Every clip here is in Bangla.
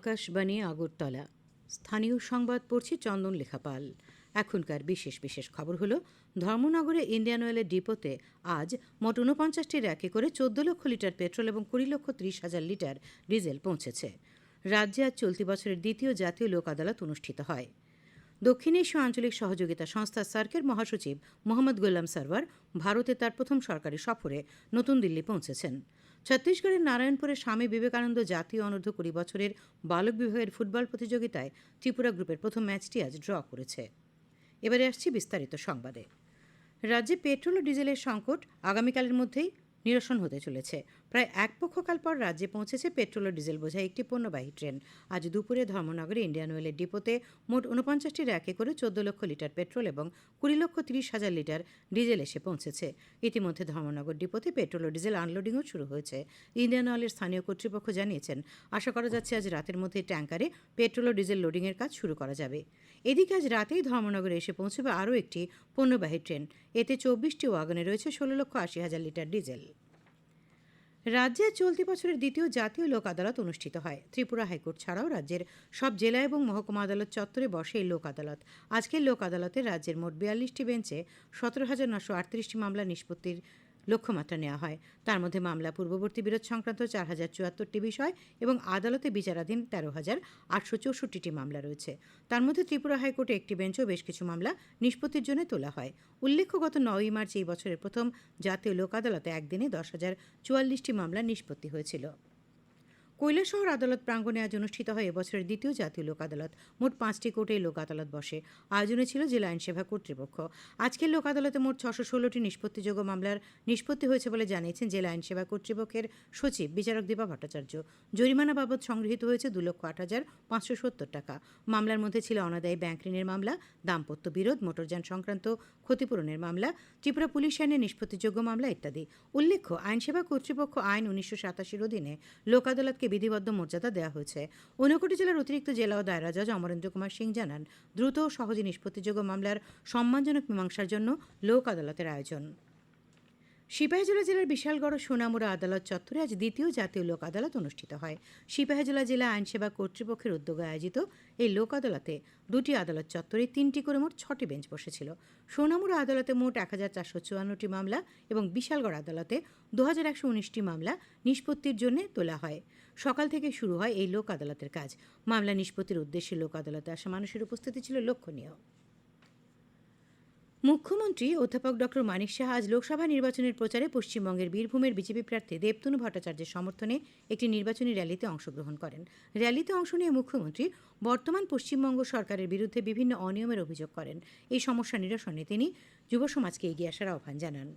আকাশবাণী আগরতলা স্থানীয় সংবাদ পড়ছি চন্দন লেখাপাল। এখনকার বিশেষ বিশেষ খবর হলো, ধর্মনগরে ইন্ডিয়ান অয়েলের ডিপোতে আজ মোট ৪৯টি র্যাকে করে ১৪ লক্ষ লিটার পেট্রোল এবং ২০,৩০,০০০ লিটার ডিজেল পৌঁছেছে। রাজ্যে আজ চলতি বছরের দ্বিতীয় জাতীয় লোক আদালত অনুষ্ঠিত হয়। দক্ষিণ এশীয় আঞ্চলিক সহযোগিতা সংস্থা সার্কের মহাসচিব মোহাম্মদ গোলাম সারওয়ার ভারতে তার প্রথম সরকারি সফরে নতুন দিল্লি পৌঁছেছেন। ছত্তিশগড়ের নারায়ণপুরে স্বামী বিবেকানন্দ জাতীয় অনূর্ধ্ব ২০ বছরের বালক বিভাগের ফুটবল প্রতিযোগিতায় ত্রিপুরা গ্রুপের প্রথম ম্যাচটি আজ ড্র করেছে। এবারে আসছি বিস্তারিত সংবাদে। রাজ্যে পেট্রোল ও ডিজেলের সংকট আগামীকালের মধ্যেই নিরসন হতে চলেছে। প্রায় এক পক্ষকাল পর রাজ্যে পৌঁছেছে পেট্রোল ও ডিজেল বোঝাই একটি পণ্যবাহী ট্রেন। আজ দুপুরে ধর্মনগরে ইন্ডিয়ান অয়েলের ডিপোতে মোট ৪৯টি র্যাকে করে ১৪ লক্ষ লিটার পেট্রোল এবং ২০,৩০,০০০ লিটার ডিজেল এসে পৌঁছেছে। ইতিমধ্যে ধর্মনগর ডিপোতে পেট্রোল ও ডিজেল আনলোডিংও শুরু হয়েছে। ইন্ডিয়ান অয়েলের স্থানীয় কর্তৃপক্ষ জানিয়েছেন, আশা করা যাচ্ছে আজ রাতের মধ্যে ট্যাঙ্কারে পেট্রোল ও ডিজেল লোডিংয়ের কাজ শুরু করা যাবে। এদিকে আজ রাতেই ধর্মনগরে এসে পৌঁছবে আরও একটি পণ্যবাহী ট্রেন। এতে ২৪টি ওয়াগনে রয়েছে ১৬,৮০,০০০ লিটার ডিজেল। রাজ্যে চলতি বছরের দ্বিতীয় জাতীয় লোক আদালত অনুষ্ঠিত হয়। ত্রিপুরা হাইকোর্ট ছাড়াও রাজ্যের সব জেলা এবং মহকুমা আদালত চত্বরে বসে এই লোক আদালত। আজকের লোক আদালতে রাজ্যের মোট ৪২টি বেঞ্চে ১৭,৯৩৮টি মামলা নিষ্পত্তির লক্ষ্যমাত্রা নেওয়া হয়। তার মধ্যে মামলা পূর্ববর্তী বিরোধ সংক্রান্ত ৪,০৭৪টি বিষয় এবং আদালতে বিচারাধীন ১৩,৮৬৪টি মামলা রয়েছে। তার মধ্যে ত্রিপুরা হাইকোর্টে একটি বেঞ্চও বেশ কিছু মামলা নিষ্পত্তির জন্য তোলা হয়। উল্লেখ্য, গত ৯ই মার্চ এই বছরের প্রথম জাতীয় লোক আদালতে একদিনে ১০,০৪৪টি মামলা নিষ্পত্তি হয়েছিল। কৈলাসহর আদালত প্রাঙ্গণে আজ অনুষ্ঠিত হয় এবছরের দ্বিতীয় জাতীয় লোক আদালত। মোট ৫টি কোর্টে লোক আদালত বসে। আয়োজনে ছিল জেলা আইনসেবা কর্তৃপক্ষ। আজকের লোক আদালতে মোট ৬১৬টি নিষ্পত্তিযোগ্য মামলার নিষ্পত্তি হয়েছে বলে জানিয়েছেন জেলা আইনসেবা কর্তৃপক্ষের সচিব বিচারক দীপা ভট্টাচার্য। জরিমানা বাবদ সংগৃহীত হয়েছে ২,০৮,৫৭০ টাকা। মামলার মধ্যে ছিল অনাদায়ী ব্যাংক ঋণের মামলা, দাম্পত্য বিরোধ, মোটরযান সংক্রান্ত ক্ষতিপূরণের মামলা, ত্রিপুরা পুলিশ আইনের নিষ্পত্তিযোগ্য মামলা ইত্যাদি। উল্লেখ্য, আইনসেবা কর্তৃপক্ষ আইন ১৯৮৭ অধীনে লোক আদালতকে বিধিবদ্ধ মর্যাদা দেওয়া হয়েছে। ঊনকোটি জেলার অতিরিক্ত জেলা ও দায়রা জজ অমরেন্দ্র কুমার সিং জানান, দ্রুত ও সহজে নিষ্পত্তিযোগ্য মামলার সম্মানজনক মীমাংসার জন্য লোক আদালতের আয়োজন। সিপাহীজলা জেলার বিশালগড় সোনামুড়া আদালত চত্বরে আজ দ্বিতীয় জাতীয় লোক আদালত অনুষ্ঠিত হয়। সিপাহীজলা জেলা আইনসেবা কর্তৃপক্ষের উদ্যোগে আয়োজিত এই লোক আদালতে দুটি আদালত চত্বরে ৩টি করে মোট ৬টি বেঞ্চ বসেছিল। সোনামুড়া আদালতে মোট ১,৪৫৪টি মামলা এবং বিশালগড় আদালতে ২,১১৯টি মামলা নিষ্পত্তির জন্য তোলা হয়। সকাল থেকে শুরু হয় এই লোক আদালতের কাজ। মামলা নিষ্পত্তির উদ্দেশ্যে লোক আদালতে আসা মানুষের উপস্থিতি ছিল লক্ষণীয়। মুখ্যমন্ত্রী অধ্যাপক ড মানিক সাহা আজ লোকসভা নির্বাচনের প্রচারে পশ্চিমবঙ্গের বীরভূমের বিজেপি প্রার্থী দেবতনু ভট্টাচার্যের সমর্থনে একটি নির্বাচনী র্যালিতে অংশগ্রহণ করেন। র্যালিতে অংশ নিয়ে মুখ্যমন্ত্রী বর্তমান পশ্চিমবঙ্গ সরকারের বিরুদ্ধে বিভিন্ন অনিয়মের অভিযোগ করেন। এই সমস্যা নিরসনে তিনি যুব সমাজকে এগিয়ে আসার আহ্বান জানান।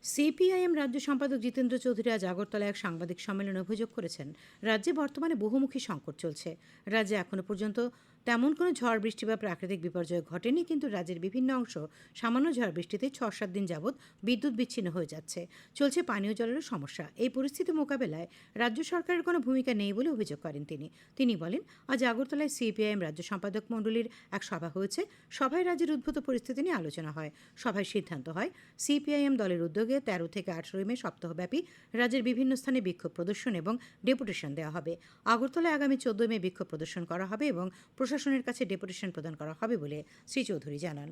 সিপিআইএম রাজ্য সম্পাদক জিতেন্দ্র চৌধুরী আজ আগরতলায় এক সাংবাদিক সম্মেলনে অভিযোগ করেছেন, রাজ্যে বর্তমানে বহুমুখী সংকট চলছে। রাজ্যে এখনও পর্যন্ত তেমন কোনো ঝড় বৃষ্টি বা প্রাকৃতিক বিপর্যয় ঘটেনি, কিন্তু রাজ্যের বিভিন্ন অংশ সামান্য ঝড় বৃষ্টিতে ৬-৭ দিন যাবৎ বিদ্যুৎ বিচ্ছিন্ন হয়ে যাচ্ছে। চলছে পানীয় জলেরও সমস্যা। এই পরিস্থিতি মোকাবেলায় রাজ্য সরকারের কোনো ভূমিকা নেই বলে অভিযোগ করেন তিনি বলেন, আজ আগরতলায় সিপিআইএম রাজ্য সম্পাদক মণ্ডলীর এক সভা হয়েছে। সভায় রাজ্যের উদ্ভূত পরিস্থিতি নিয়ে আলোচনা হয়। সভায় সিদ্ধান্ত হয়, সিপিআইএম দলের উদ্যোগে ১৩ থেকে ১৮ মে সপ্তাহব্যাপী রাজ্যের বিভিন্ন স্থানে বিক্ষোভ প্রদর্শন এবং ডেপুটেশন দেওয়া হবে। আগরতলায় আগামী ১৪ মে বিক্ষোভ প্রদর্শন করা হবে এবং প্রশাসনের কাছে ডেপুটেশন প্রদান করা হবে বলে শ্রী চৌধুরী জানান।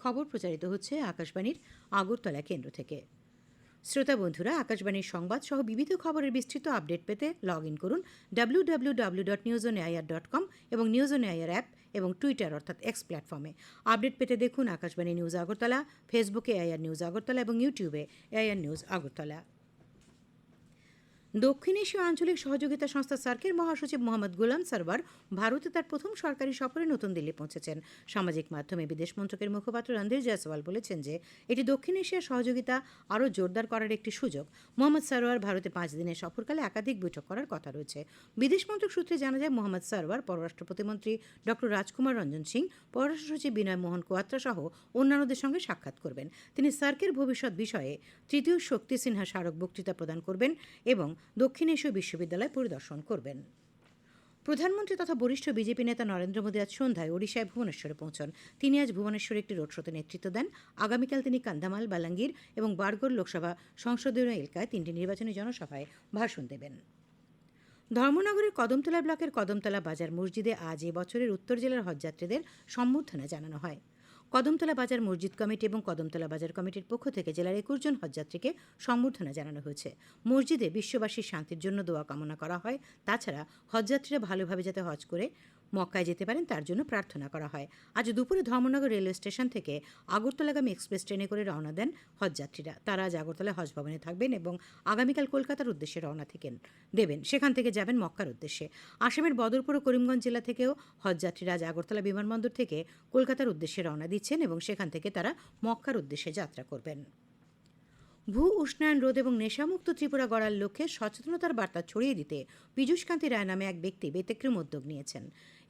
খবর প্রচারিত হচ্ছে আকাশবাণীর আগরতলা কেন্দ্র থেকে। শ্রোতা বন্ধুরা, আকাশবাণীর সংবাদ সহ বিবিধ খবরের বিস্তৃত আপডেট পেতে লগ ইন করুন www.newsonair.com এবং নিউজ অন এয়ার অ্যাপ এবং টুইটার অর্থাৎ এক্স প্ল্যাটফর্মে। আপডেট পেতে দেখুন আকাশবাণী নিউজ আগরতলা, ফেসবুকে এআইআর নিউজ আগরতলা এবং ইউটিউবে এআইআর নিউজ আগরতলা। দক্ষিণ এশীয় আঞ্চলিক সহযোগিতা সংস্থা সার্কের মহাসচিব মোহাম্মদ গোলাম সারওয়ার ভারতে তার প্রথম সরকারি সফরে নতুন দিল্লি পৌঁছেছেন। সামাজিক মাধ্যমে বিদেশ মন্ত্রকের মুখপাত্র রণধীর জয়সওয়াল বলেছেন যে এটি দক্ষিণ এশিয়ার সহযোগিতা আরও জোরদার করার একটি সুযোগ। মোহাম্মদ সারওয়ার ভারতে ৫ দিনের সফরকালে একাধিক বৈঠক করার কথা রয়েছে। বিদেশ মন্ত্রক সূত্রে জানা যায়, মোহাম্মদ সারওয়ার পররাষ্ট্র প্রতিমন্ত্রী ড রাজকুমার রঞ্জন সিং, পররাষ্ট্র সচিব বিনয় মোহন কোয়াত্রা সহ অন্যান্যদের সঙ্গে সাক্ষাৎ করবেন। তিনি সার্কের ভবিষ্যৎ বিষয়ে তৃতীয় শক্তি সিনহা স্মারক বক্তৃতা প্রদান করবেন এবং দক্ষিণ এশীয় বিশ্ববিদ্যালয় পরিদর্শন করবেন। প্রধানমন্ত্রী তথা বরিষ্ঠ বিজেপি নেতা নরেন্দ্র মোদী আজ সন্ধ্যায় ওড়িশায় ভুবনেশ্বরে পৌঁছন। তিনি আজ ভুবনেশ্বরে একটি রোড শোতে নেতৃত্ব দেন। আগামীকাল তিনি কান্ধামাল, বালাঙ্গীর এবং বারগড় লোকসভা সংসদীয় এলাকায় 3টি নির্বাচনী জনসভায় ভাষণ দেবেন। ধর্মনগরের কদমতলা ব্লকের কদমতলা বাজার মসজিদে আজ এ বছরের উত্তর জেলার হজযাত্রীদের সম্বর্ধনা জানানো হয়। কদমতলা বাজার মসজিদ কমিটি এবং কদমতলা বাজার কমিটির পক্ষ থেকে জেলার ২১ জন হজযাত্রীকে সম্বর্ধনা জানানো হয়েছে। মসজিদে বিশ্ববাসীর শান্তির জন্য দোয়া কামনা করা হয়। তাছাড়া হজযাত্রীরা ভালোভাবে যাতে হজ করে মক্কায় যেতে পারেন তার জন্য প্রার্থনা করা হয়। আজ দুপুরে ধর্মনগর রেলওয়ে স্টেশন থেকে আগরতলাগামী এক্সপ্রেস ট্রেনে করে রওনা দেন হজযাত্রীরা। তারা আজ আগরতলায় হজ ভবনে থাকবেন এবং আগামীকাল কলকাতার উদ্দেশ্যে রওনা দেবেন। সেখান থেকে যাবেন মক্কার উদ্দেশ্যে। আসামের বদরপুর ও করিমগঞ্জ জেলা থেকেও হজযাত্রীরা আজ আগরতলা বিমানবন্দর থেকে কলকাতার উদ্দেশ্যে রওনা দিচ্ছেন এবং সেখান থেকে তারা মক্কার উদ্দেশ্যে যাত্রা করবেন। ভূ উষ্ণায়ন রোধ এবং নেশামুক্ত ত্রিপুরা গড়ার লক্ষ্যে সচেতনতার বার্তা ছড়িয়ে দিতে পীযূষকান্তি রায় নামে এক ব্যক্তি ব্যতিক্রম উদ্যোগ নিয়েছেন।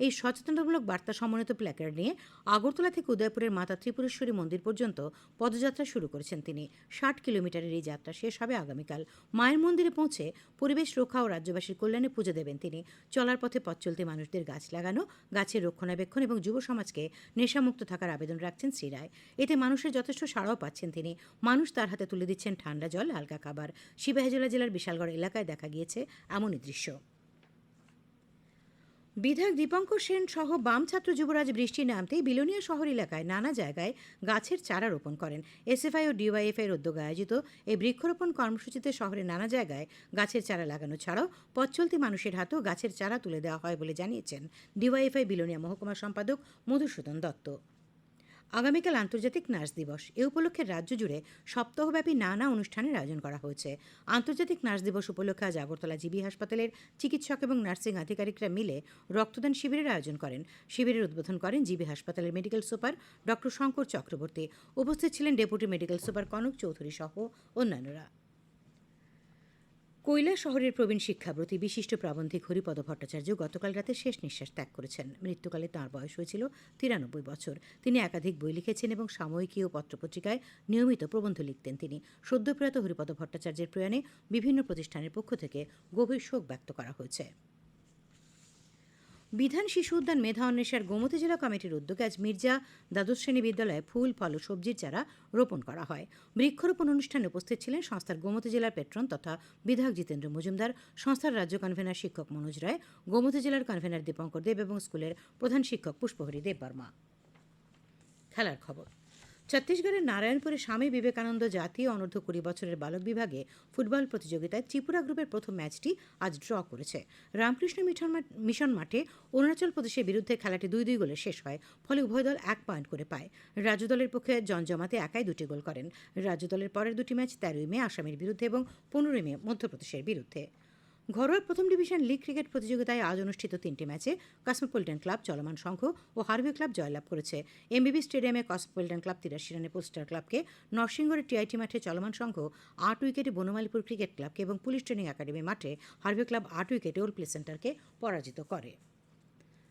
এই সচেতনতামূলক বার্তা সমন্বিত প্ল্যাকার্ড নিয়ে আগরতলা থেকে উদয়পুরের মাতা ত্রিপুরেশ্বরী মন্দির পর্যন্ত পদযাত্রা শুরু করেছেন তিনি। ৬০ কিলোমিটারের এই যাত্রা শেষ হবে আগামীকাল। মায়ের মন্দিরে পৌঁছে পরিবেশ রক্ষা ও রাজ্যবাসীর কল্যাণে পুজো দেবেন তিনি। চলার পথে পথ চলতি মানুষদের গাছ লাগানো, গাছের রক্ষণাবেক্ষণ এবং যুব সমাজকে নেশামুক্ত থাকার আবেদন রাখছেন শ্রী রায়। এতে মানুষের যথেষ্ট সাড়াও পাচ্ছেন তিনি। মানুষ তার হাতে তুলে দিচ্ছেন ঠান্ডা জল, হালকা খাবার। সিপাহীজলা জেলার বিশালগড় এলাকায় দেখা গিয়েছে এমনই দৃশ্য। বিধায়ক দীপঙ্কর সেন সহ বাম ছাত্র যুবরাজ বৃষ্টি নামতেই বিলোনিয়া শহর এলাকায় নানা জায়গায় গাছের চারা রোপণ করেন। এসএফআই ও ডিওয়াইএফআই এর উদ্যোগে আয়োজিত এই বৃক্ষরোপণ কর্মসূচিতে শহরের নানা জায়গায় গাছের চারা লাগানো ছাড়াও পথ চলতি মানুষের হাতেও গাছের চারা তুলে দেওয়া হয় বলে জানিয়েছেন ডিওয়াইএফআই বিলোনিয়া মহকুমা সম্পাদক মধুসূদন দত্ত। আগামীকাল আন্তর্জাতিক নার্স দিবস। এ উপলক্ষে রাজ্য জুড়ে সপ্তাহব্যাপী নানা অনুষ্ঠানের আয়োজন করা হয়েছে। আন্তর্জাতিক নার্স দিবস উপলক্ষে আজ আগরতলা জিবি হাসপাতালের চিকিৎসক এবং নার্সিং আধিকারিকরা মিলে রক্তদান শিবিরের আয়োজন করেন। শিবিরের উদ্বোধন করেন জিবি হাসপাতালের medical super doctor Shankar Chakraborty. উপস্থিত ছিলেন deputy medical super Kanak Chowdhury সহ অন্যান্যরা। কৈলা শহরের প্রবীণ শিক্ষাব্রতী বিশিষ্ট প্রাবন্ধিক হরিপদ ভট্টাচার্য গতকাল রাতে শেষ নিঃশ্বাস ত্যাগ করেছেন। মৃত্যুকালে তাঁর বয়স হয়েছিল ৯৩ বছর। তিনি একাধিক বই লিখেছেন এবং সাময়িকী ও পত্রপত্রিকায় নিয়মিত প্রবন্ধ লিখতেন তিনি। সদ্যপ্রয়াত হরিপদ ভট্টাচার্যের প্রয়াণে বিভিন্ন প্রতিষ্ঠানের পক্ষ থেকে গভীর শোক ব্যক্ত করা হয়েছে। বিধান শিশু উদ্যান মেধা অন্বেষার গোমতী জেলা কমিটির উদ্যোগে আজ মির্জা দ্বাদশ শ্রেণী বিদ্যালয়ে ফুল, ফল ও সবজির চারা রোপণ করা হয়। বৃক্ষরোপণ অনুষ্ঠানে উপস্থিত ছিলেন সংস্থার গোমতী জেলার পেট্রন তথা বিধায়ক জিতেন্দ্র মজুমদার, সংস্থার রাজ্য কনভেনার শিক্ষক মনোজ রায়, গোমতী জেলার কনভেনার দীপঙ্কর দেব এবং স্কুলের প্রধান শিক্ষক পুষ্পহরি দেববর্মা। খেলার খবর। ছত্তিশগড়ের নারায়ণপুরে স্বামী বিবেকানন্দ জাতীয় অনূর্ধ্ব ২০ বছরের বালক বিভাগে ফুটবল প্রতিযোগিতায় ত্রিপুরা গ্রুপের প্রথম ম্যাচটি আজ ড্র করেছে। রামকৃষ্ণ মিশন মাঠে অরুণাচল প্রদেশের বিরুদ্ধে খেলাটি ২-২ গোলে শেষ হয়। ফলে উভয় দল ১ পয়েন্ট করে পায়। রাজ্য দলের পক্ষে জমজমাতে একাই ২টি গোল করেন। রাজ্য দলের পরের দুটি ম্যাচ ১৩ই মে আসামের বিরুদ্ধে এবং ১৫ই মে মধ্যপ্রদেশের বিরুদ্ধে। ঘরোয়া প্রথম ডিভিশন লিগ ক্রিকেট প্রতিযোগিতায় আজ অনুষ্ঠিত ৩টি ম্যাচে কসমোপলিটন ক্লাব, চলমান সংঘ ও হার্ভে ক্লাব জয়লাভ করেছে। এমবিবি স্টেডিয়ামে কসমোপলিটন ক্লাব ৮৩ রানে পোস্টার ক্লাবকে, নরসিংগড়ের টিআইটি মাঠে চলমান সংঘ ৮ উইকেটে বনমালীপুর ক্রিকেট ক্লাবকে এবং পুলিশ ট্রেনিং একাডেমি মাঠে হার্ভে ক্লাব ৮ উইকেটে ওল প্লে সেন্টারকে পরাজিত করে।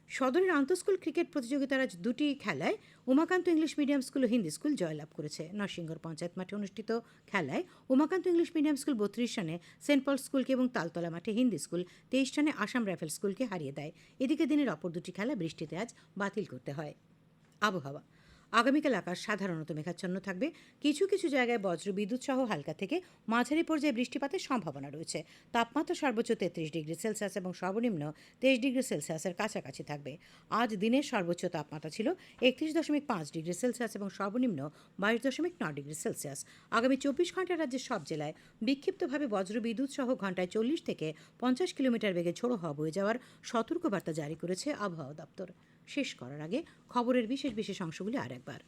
সদরের আন্তঃস্কুল ক্রিকেট প্রতিযোগিতার আজ দুটি খেলায় উমাকান্ত ইংলিশ মিডিয়াম স্কুল ও হিন্দি স্কুল জয়লাভ করেছে। নরসিংগড় পঞ্চায়েত মাঠে অনুষ্ঠিত খেলায় উমাকান্ত ইংলিশ মিডিয়াম স্কুল ৩২ রানে সেন্ট পল স্কুলকে এবং তালতলা মাঠে হিন্দি স্কুল ২৩ রানে আসাম রাইফেল স্কুলকে হারিয়ে দেয়। এদিকে দিনের অপর দুটি খেলা বৃষ্টিতে আজ বাতিল করতে হয়। আবহাওয়া। আগামীকাল আকাশ সাধারণত মেঘাচ্ছন্ন থাকবে। কিছু কিছু জায়গায় বজ্র বিদ্যুৎ সহ হালকা থেকে মাঝারি পর্যায়ে বৃষ্টিপাতের সম্ভাবনা রয়েছে। তাপমাত্রা সর্বোচ্চ ৩৩ ডিগ্রি সেলসিয়াস এবং সর্বনিম্ন ২৩ ডিগ্রি সেলসিয়াসের কাছাকাছি থাকবে। আজ দিনের সর্বোচ্চ তাপমাত্রা ছিল ৩১.৫ ডিগ্রি সেলসিয়াস এবং সর্বনিম্ন ২২.৯ ডিগ্রি সেলসিয়াস। আগামী ২৪ ঘন্টায় রাজ্যের সব জেলায় বিক্ষিপ্তভাবে বজ্র বিদ্যুৎ সহ ঘন্টায় ৪০ থেকে ৫০ কিলোমিটার বেগে ঝোড়ো হাওয়া বয়ে যাওয়ার সতর্কবার্তা জারি করেছে আবহাওয়া দপ্তর। শেষ করার আগে খবরের বিশেষ অংশগুলি আরেকবার।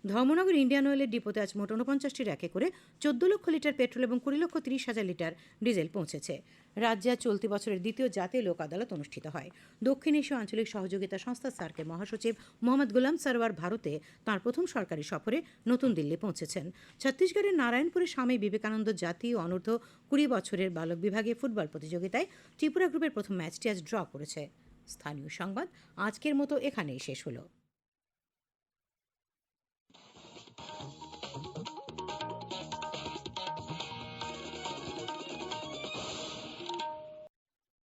ধর্মনগর ইন্ডিয়ান অয়েলের ডিপোতে আজ মোট ৪৯টি র্যাকে করে ১৪ লক্ষ লিটার পেট্রোল এবং ২০,৩০,০০০ লিটার ডিজেল পৌঁছেছে। রাজ্যে আজ চলতি বছরের দ্বিতীয় জাতীয় লোক আদালত অনুষ্ঠিত হয়। দক্ষিণ এশীয় আঞ্চলিক সহযোগিতা সংস্থা সার্কের মহাসচিব মোহাম্মদ গোলাম সরওয়ার ভারতে তাঁর প্রথম সরকারি সফরে নতুন দিল্লি পৌঁছেছেন। ছত্তিশগড়ের নারায়ণপুরে স্বামী বিবেকানন্দ জাতীয় অনূর্ধ্ব ২০ বছরের বালক বিভাগে ফুটবল প্রতিযোগিতায় ত্রিপুরা গ্রুপের প্রথম ম্যাচটি আজ ড্র করেছে। স্থানীয় সংবাদ আজকের মতো এখানেই শেষ হলো।